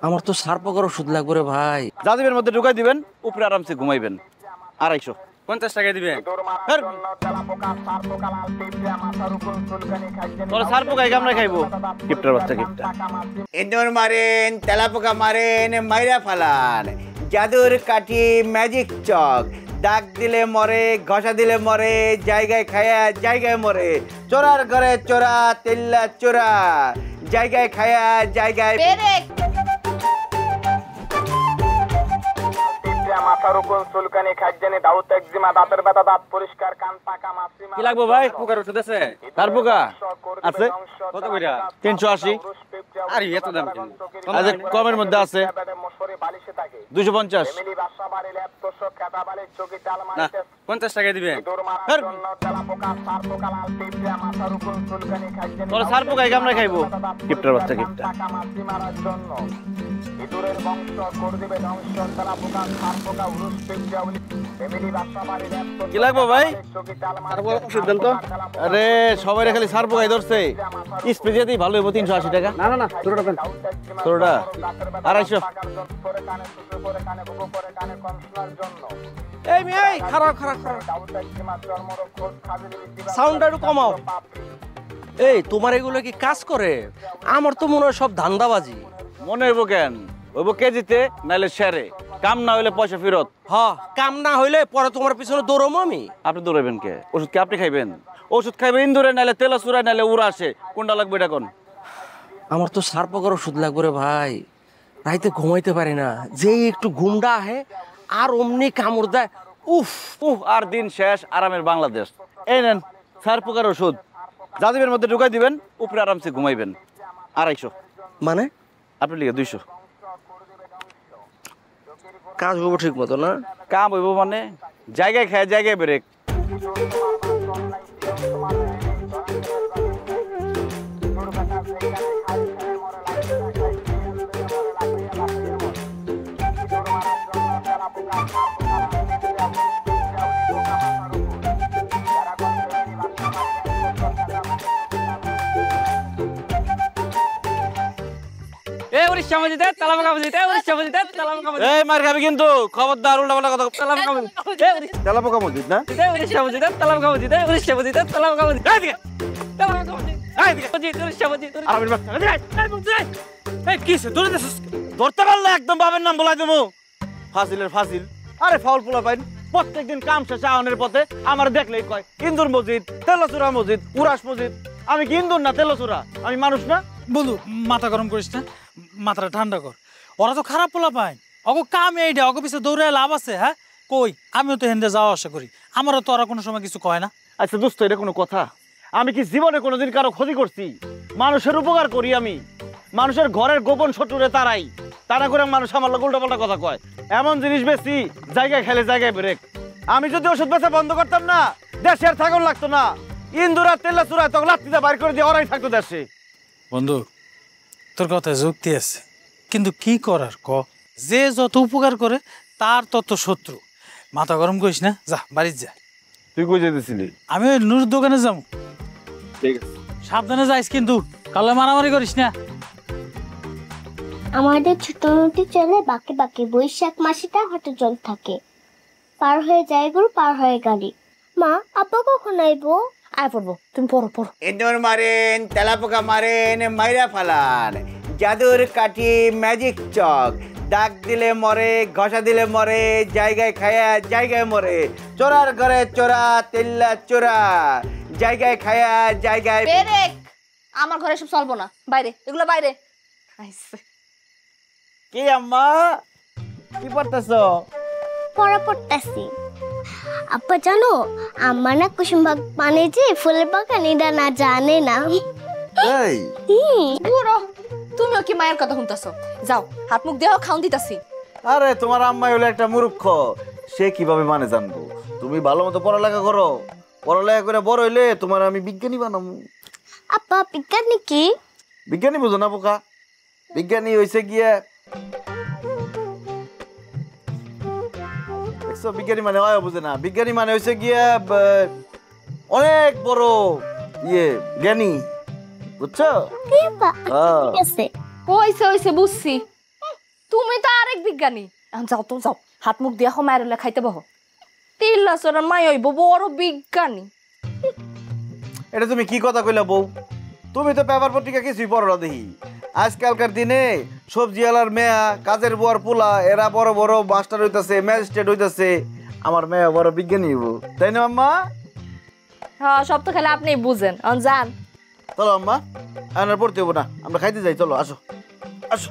আমার তো সারপকার ওষুধ লাগবে রে ভাই। জাজিবের মধ্যে ঢুকাই দিবেন, উপরে আরামসে ঘুমাইবেন। 250 50 টাকা দিবেন। তোরা সারপোকা আমরা খাইবো। কিপটার বাচ্চা কিপটা। ইঁদুর মারেন, তেলাপোকা মারেন, মাইরা ফালান, জাদুর কাঠি, ম্যাজিক চক, দাগ দিলে মরে, ঘষা দিলে মরে, জায়গায় খায়া জায়গায় মরে, চোরার ঘরে চোরা, তেল্লা চোরা, জায়গায় খায়া জায়গায় মাথার উপর চুলকানি, খাদ্যানি, দাউত, একজিমা, দাঁতের ব্যথা, দাঁত পরিষ্কার, কান পাকা, মাছি কি লাগবে ভাই? পোকার ওষুধ আছে? সারপোকা আছে কত কইরা? 380। আরে এত দাম কেন? আজ কমের মধ্যে আছে 250। না 50 টাকা দিবেন। তোরা সারপোকা আমরা খাইবো। কিপটার বাচ্চা কিপটা। ইঁদুরের বংশ করে দিবে ধ্বংস, তেলাপোকা, সারপোকা, উরুস, পিঁপড়াউলি, ফ্যামিলি বাসা বাড়ি, কি লাগবে ভাই? আরে সবাই খালি সারপোকাই ধরছে। স্প্রে দিয়েই ভালো হইব। 380 টাকা। না না না তোরটা দেন। তোরটা 250। এই মেয়ে এই খারাপ খারাপ খারাপ সাউন্ডটা একটু কমাও। এই তোমার এগুলো কি কাজ করে? আমার তো মনে হয় সব ধান্দাবাজি। মনে হইব কেন? হইব কেজিতে নাইলে শেরে। কাম না হইলে পয়সা ফেরত। হ্যাঁ কাম না হইলে পরে তোমার পিছনে দৌড়মো আমি। আপনি দৌড়াইবেন কে? ওষুধ কি আপনি খাইবেন? ওষুধ খাইবেন ইন্দুরে, নাইলে তেলাসুরা, নাইলে উড়া আসে। কোনটা লাগবে এটা কোন? আমার তো সারপকার ওষুধ লাগবে রে ভাই। রাইতে ঘুমাইতে পারি না, যেই একটু ঘুমটা আহে আর অমনি কামড় দেয়। উফ আর দিন শেষ, আরামের বাংলাদেশ। এই নেন সারপোকার ওষুধ, জাজিবের মধ্যে ঢুকাই দিবেন, উপরে আরামসে ঘুমাইবেন। 250। মানে আপনার লিগে 200। কাজ হবো ঠিক মতো না? কাম হইব মানে জায়গায় খায় জায়গায় ব্রেক। কিন্তু খবরদার উল্টা কথা। তেলাপোকা মসজিদ না? ধরতে পারলে একদম বাবার নাম বলাই দেবো। ফাজিলের ফাজিল। আরে ফাউল পোলা পাইন প্রত্যেকদিন কাম শেষে আহনের পথে আমার দেখলেই কয় ইন্দুর মসজিদ, তেলাচুরা মসজিদ, উরাস মসজিদ। আমি কি ইন্দুর না তেলাচুরা? আমি মানুষ না? বন্ধু মাথা গরম করিস না, মাথাটা ঠান্ডা কর। ওরা তো খারাপ পোলা পায়, অগো কাম এইটা, অগো পিছিয়ে দৌড়ে লাভ আছে? হ্যাঁ কই, আমিও তো হেন্দে যাওয়া আসা করি, আমারও তো ওরা কোনো সময় কিছু কয় না। আচ্ছা দোস্ত, এটা কোনো কথা? আমি কি জীবনে কোনোদিন কারো ক্ষতি করছি? মানুষের উপকার করি আমি। মানুষের ঘরের গোপন শত্রুরে তারাই, তারা করে মানুষ আমার লোক উল্টাপাল্টা কথা কয়। এমন জিনিস বেশি জায়গায় খেলে জায়গায় ব্রেক। আমি যদি ওষুধ বেচা বন্ধ করতাম না, দেশে আর থাকুন লাগতো না। ইন্দুরা তেলাচুরা তখন লাত্তিতে বাইর করে দিয়ে ওরাই থাকতো দেশে। বন্ধু তোর কথায় যুক্তি আছে, কিন্তু কি করার ক? যে যত উপকার করে তার তত শত্রু। মাথা গরম করিস না, যা বাড়ির যা। তুই কই যেতেছিলি? আমি ওই নুর দোকানে যাবো। ঠিক আছে, সাবধানে যাইস কিন্তু, কালে মারামারি করিস না। আমাদের ছোট নদী চলে বাঁকে বাঁকে, বৈশাখ মাসিটা হাঁটু জল থাকে, পার হয়ে যায় গরু, পার হয়ে গাড়ি। মা আব্বা কখন আইবো? আয় পড়বো, তুমি পড়ো পড়ো। ইঁদুর মারেন, তেলাপোকা মারেন, মাইরা ফালান, জাদুর কাঠি, ম্যাজিক চক, দাগ দিলে মরে, ঘষা দিলে মরে, জায়গায় খায়া জায়গায় মরে, চোরার ঘরে চোরা, তেল্লা চোরা, জায়গায় খায়া জায়গায়। আমার ঘরে সব চলবো না, বাইরে এগুলো বাইরে। কি আম্মা কি পড়তেছো? পড়া পড়তেছি। আব্বা জানো, আম্মা না কুসুমবাগ মানে যে ফুলের বাগান এটা না জানে না। এই বুড়ো, তুমিও কি মায়ের কথা শুনতেছো? যাও হাত মুখ দেহ, খাওন দিতাছি। আরে তোমার আম্মাই হলো একটা মূর্খ, সে কিভাবে মানে জানবো? তুমি ভালো মতো পড়ালেখা করো, পড়ালেখা করে বড় হইলে তোমার আমি বিজ্ঞানী বানাবো। আব্বা বিজ্ঞানী কি? বিজ্ঞানী বুঝো না বোকা? বিজ্ঞানী হইছে গিয়ে, বিজ্ঞানী মানে হয় বুঝে না। বিজ্ঞানী মানে হইছে গিয়ে অনেক বড় জ্ঞানী, বুঝছো? ঠিক আছে হইছে হইছে বুঝছি। তুমি তো আরেক বিজ্ঞানী। এখন যাও তো যাও, হাত মুখ দিয়া মায়ের হলে খাইতে বহ। তিল্লাচরের মাই হইব বড় বিজ্ঞানী। এটা তুমি কি কথা কইলা বউ? তুমি তো পেপার পত্রিকা কিছুই পড়ো না দেখি। আজকালকার দিনে সবজিওয়ালার মেয়া, কাজের বুয়ার পোলা, এরা বড় বড় মাস্টার হইতাছে, ম্যাজিস্ট্রেট হইতাছে। আমার মেয়া বড় বিজ্ঞানী হইব, তাই না আম্মা? হ্যাঁ, সব তো খেলে আপনি বুঝেন। যান। চলো আম্মা, আর পড়তে হবো না, আমরা খাইতে যাই। চলো আসো আসো।